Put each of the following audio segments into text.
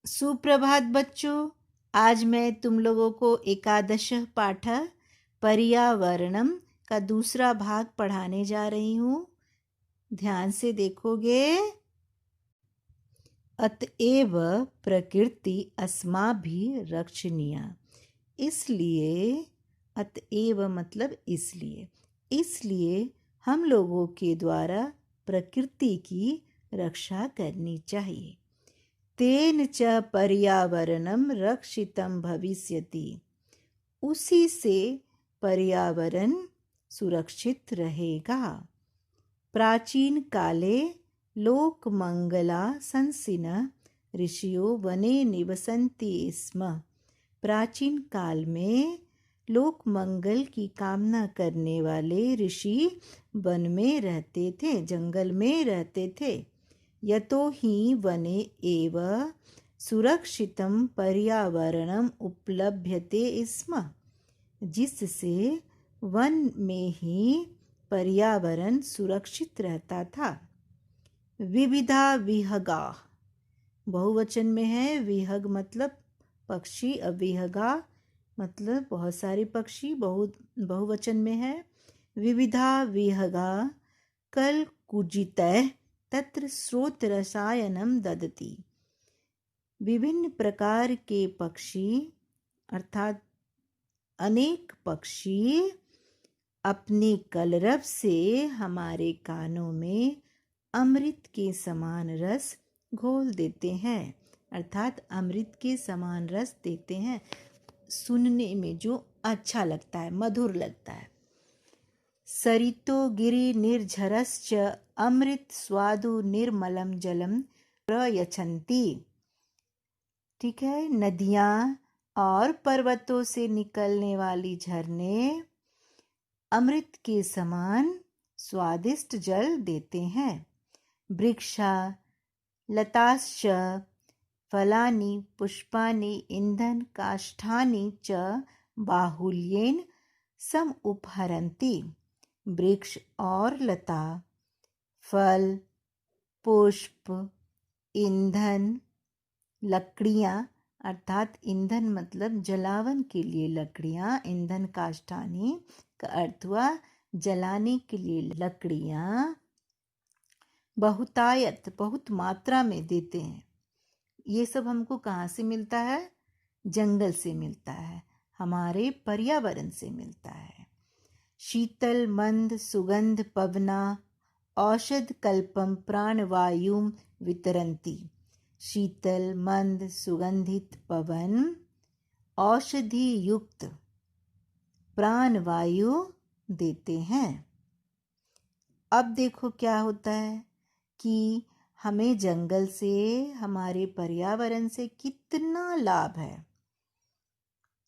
सुप्रभात बच्चों। आज मैं तुम लोगों को एकादश पाठ पर्यावरणम का दूसरा भाग पढ़ाने जा रही हूँ। ध्यान से देखोगे। अतएव प्रकृति अस्माभिः रक्षणीया। इसलिए, अतएव मतलब इसलिए हम लोगों के द्वारा प्रकृति की रक्षा करनी चाहिए। तेन च पर्यावरणम रक्षितं भविष्यति। उसी से पर्यावरण सुरक्षित रहेगा। प्राचीन काले लोकमंगलाशंसिनः ऋषियो वने निवसन्ति स्म। प्राचीन काल में लोक मंगल की कामना करने वाले ऋषि वन में रहते थे, जंगल में रहते थे। यतो हि वने एव सुरक्षितं पर्यावरणम् उपलभ्यते स्म। जिससे वन में ही पर्यावरण सुरक्षित रहता था। विविधा विहगा, बहुवचन में है। विहग मतलब पक्षी, अविहगा मतलब बहुत सारे पक्षी, बहुवचन में है। विविधा विहगा कल कुजितः तत्र स्रोत रसायनम ददति। विभिन्न प्रकार के पक्षी अर्थात अनेक पक्षी अपने कलरव से हमारे कानों में अमृत के समान रस घोल देते हैं, अर्थात अमृत के समान रस देते हैं। सुनने में जो अच्छा लगता है, मधुर लगता है। सरितो गिरि निर्झरश्च अमृत स्वादु निर्मलम जलम प्रयच्छन्ति। ठीक है। नदियाँ और पर्वतों से निकलने वाली झरने अमृत के समान स्वादिष्ट जल देते हैं। वृक्षा लताश्च फलानि पुष्पानि इंधन काष्ठानि च बाहुल्येन समुपहरन्ति। वृक्ष और लता, फल, पुष्प, ईंधन, लकड़ियाँ अर्थात ईंधन मतलब जलावन के लिए लकड़ियाँ, ईंधन काष्ठानी का अर्थ हुआ जलाने के लिए लकड़ियाँ, बहुतायत बहुत मात्रा में देते हैं। ये सब हमको कहाँ से मिलता है? जंगल से मिलता है, हमारे पर्यावरण से मिलता है। शीतल मंद सुगंध पवना औषध कल्पम प्राणवायुम वितरन्ति। शीतल मंद सुगंधित पवन औषधि युक्त प्राणवायु देते हैं। अब देखो क्या होता है कि हमें जंगल से, हमारे पर्यावरण से कितना लाभ है।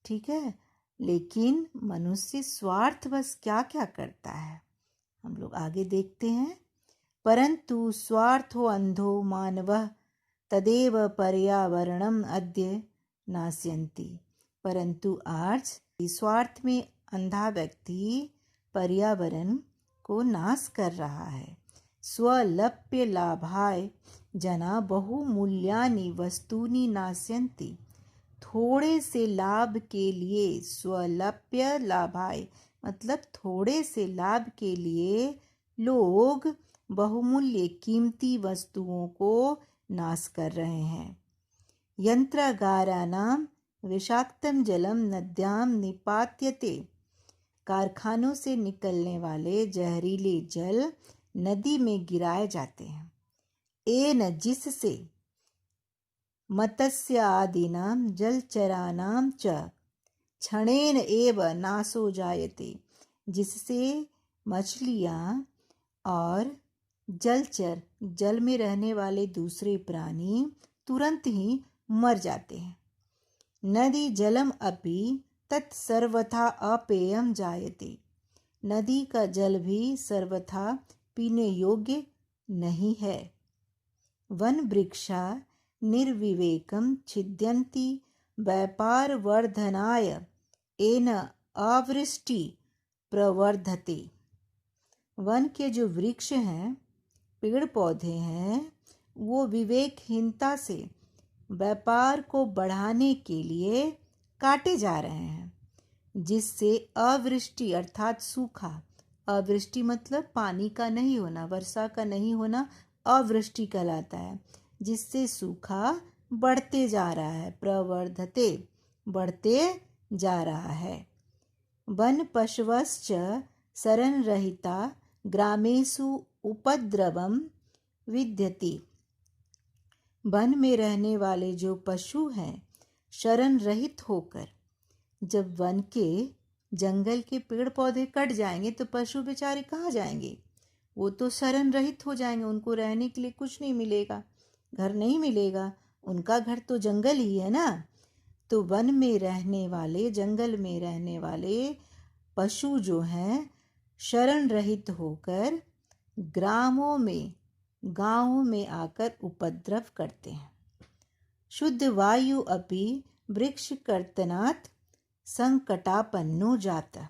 ठीक है। लेकिन मनुष्य स्वार्थवश क्या क्या करता है, हम लोग आगे देखते हैं। परंतु स्वार्थो अंधो मानवः तदेव पर्यावरणम अद्य नास्यन्ति। परंतु आज स्वार्थ में अंधा व्यक्ति पर्यावरण को नाश कर रहा है। स्वलप्य लाभाय जना बहुमूल्यानि वस्तूनि नास्यन्ति। थोड़े से लाभ के लिए, स्वलप्य लाभाय मतलब थोड़े से लाभ के लिए लोग बहुमूल्य कीमती वस्तुओं को नाश कर रहे हैं। यंत्रागाराणां विषाक्तम जलम नद्यां निपात्यते। कारखानों से निकलने वाले जहरीले जल नदी में गिराए जाते हैं। एन जिससे मत्स्य आदिनां जलचराणां च क्षणेन एव नाशो जायते। जिससे मछलियाँ और जलचर, जल में रहने वाले दूसरे प्राणी तुरंत ही मर जाते हैं। नदी जलम अपि तत्सर्वथा अपेयम जायते। नदी का जल भी सर्वथा पीने योग्य नहीं है। वन वृक्षा निर्विवेकम छिद्यन्ति व्यापार वर्धनाय एन अवृष्टि प्रवर्धते। वन के जो वृक्ष हैं, पेड़ पौधे हैं, वो विवेकहीनता से व्यापार को बढ़ाने के लिए काटे जा रहे हैं, जिससे अवृष्टि अर्थात सूखा, अवृष्टि मतलब पानी का नहीं होना, वर्षा का नहीं होना अवृष्टि कहलाता है, जिससे सूखा बढ़ते जा रहा है, प्रवर्धते बढ़ते जा रहा है। वन पशवश्च शरणरहिता ग्रामेषु उपद्रवम विद्यते। वन में रहने वाले जो पशु हैं शरण रहित होकर, जब वन के जंगल के पेड़ पौधे कट जाएंगे तो पशु बेचारे कहाँ जाएंगे? वो तो शरण रहित हो जाएंगे, उनको रहने के लिए कुछ नहीं मिलेगा, घर नहीं मिलेगा, उनका घर तो जंगल ही है ना। तो वन में रहने वाले, जंगल में रहने वाले पशु जो हैं शरण रहित होकर ग्रामों में, गांवों में आकर उपद्रव करते हैं। शुद्ध वायु अपि वृक्ष कर्तनात् संकटापन्नो जाता।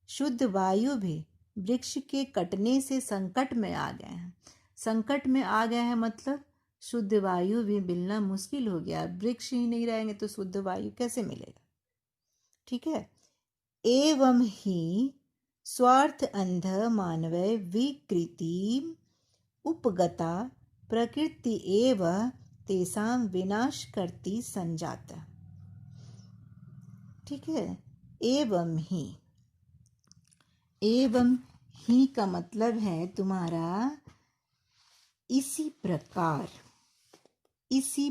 शुद्ध वायु भी वृक्ष के कटने से संकट में आ गए हैं। संकट में आ गए हैं मतलब शुद्ध वायु भी मिलना मुश्किल हो गया। वृक्ष ही नहीं रहेंगे तो शुद्ध वायु कैसे मिलेगा? ठीक है। एवं ही स्वार्थ अंध मानवय विकृति उपगता प्रकृति एव तेसाम विनाश करती संजाता। ठीक है। एवं ही का मतलब है तुम्हारा इसी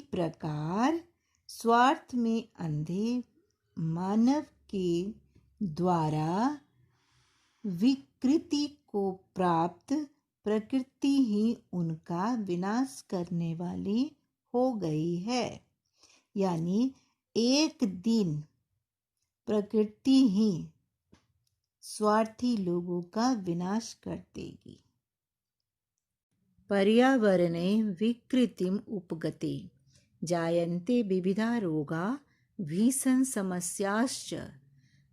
प्रकार स्वार्थ में अंधे मानव के द्वारा विकृति को प्राप्त प्रकृति ही उनका विनाश करने वाली हो गई है। यानी एक दिन प्रकृति ही स्वार्थी लोगों का विनाश कर देगी। पर्यावरणे विकृतिम उपगते जायन्ते विविधा रोगा भीषण समस्याश्च।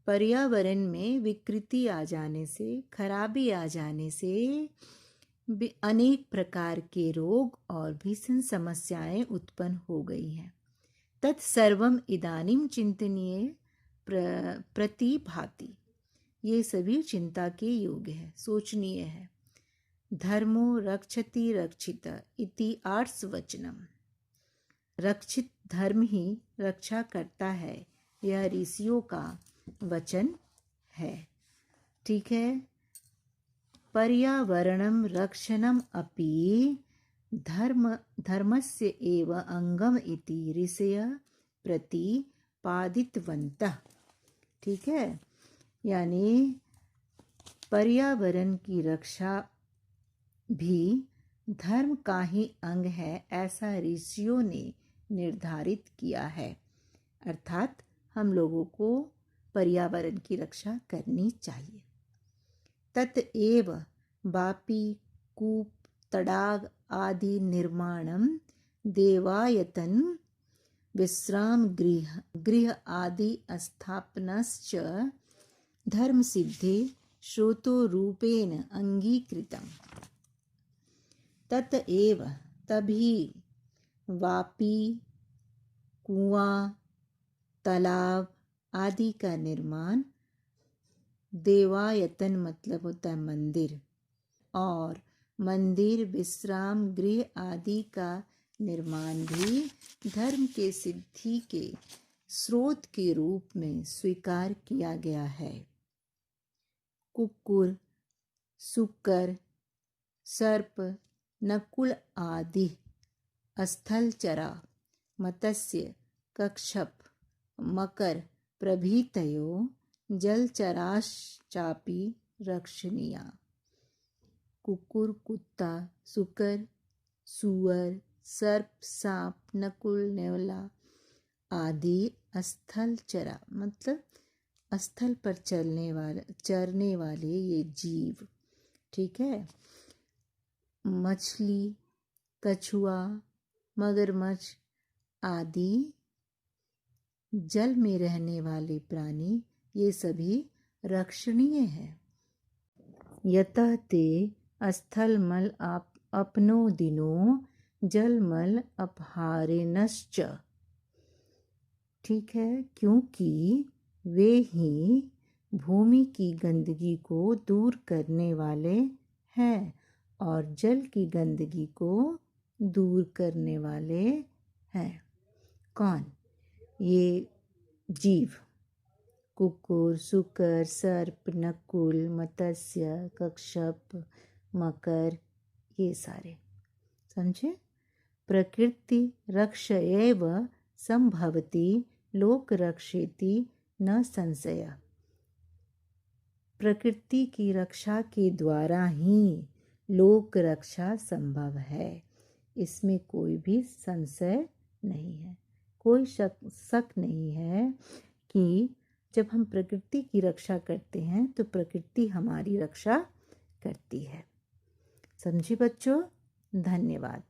पर्यावरण में विकृति आ जाने से, खराबी आ जाने से अनेक प्रकार के रोग और भीषण समस्याएं उत्पन्न हो गई हैं। तत्सर्वम इदानीं चिंतनीय प्रतिभाति। ये सभी चिंता के योग्य है, सोचनीय है। धर्मो रक्षति रक्षित इति आर्षवचनम। रक्षित धर्म ही रक्षा करता है, यह ऋषियों का वचन है। ठीक है। पर्यावरणम रक्षणम अपि धर्मस्य एव अंगम इति ऋषयः प्रतिपादितवन्तः। ठीक है। यानी पर्यावरण की रक्षा भी धर्म का ही अंग है, ऐसा ऋषियों ने निर्धारित किया है। अर्थात हम लोगों को पर्यावरण की रक्षा करनी चाहिए। ततएव वापी कूप तडाग आदि निर्माणम देवायतन विश्राम गृह आदि स्थापनश्च धर्म सिद्धे श्रोतो रूपेण अंगीकृतम। ततएव तभी वापी, कुआं, तालाब आदि का निर्माण, देवायतन मतलब होता है मंदिर, और मंदिर, विश्राम गृह आदि का निर्माण भी धर्म के सिद्धि के स्रोत के रूप में स्वीकार किया गया है। कुक्कुर, सुकर, सर्प, नकुल आदि स्थलचरा, मत्स्य, कच्छप, मकर प्रभृतयो जलचराश्चापि रक्षणीया। कुकुर, कुत्ता, सुकर, सुअर, सर्प, सांप, नकुल, नेवला आदि स्थलचरा मतलब स्थल पर चरने वाले ये जीव। ठीक है। मछली, कछुआ, मगरमच्छ आदि जल में रहने वाले प्राणी, ये सभी रक्षणीय है। यतः ते स्थल मल अपनो दिनो जलमल अपहारेणश्च। ठीक है, क्योंकि वे ही भूमि की गंदगी को दूर करने वाले हैं और जल की गंदगी को दूर करने वाले हैं। कौन? ये जीव, कुकुर, शुकर, सर्प, नकुल, मत्स्य, कच्छप, मकर, ये सारे। समझे? प्रकृति रक्षयैव संभवति लोक रक्षेति न संशय। प्रकृति की रक्षा के द्वारा ही लोक रक्षा संभव है, इसमें कोई भी संशय नहीं है, कोई शक नहीं है कि जब हम प्रकृति की रक्षा करते हैं तो प्रकृति हमारी रक्षा करती है। समझे बच्चों? धन्यवाद।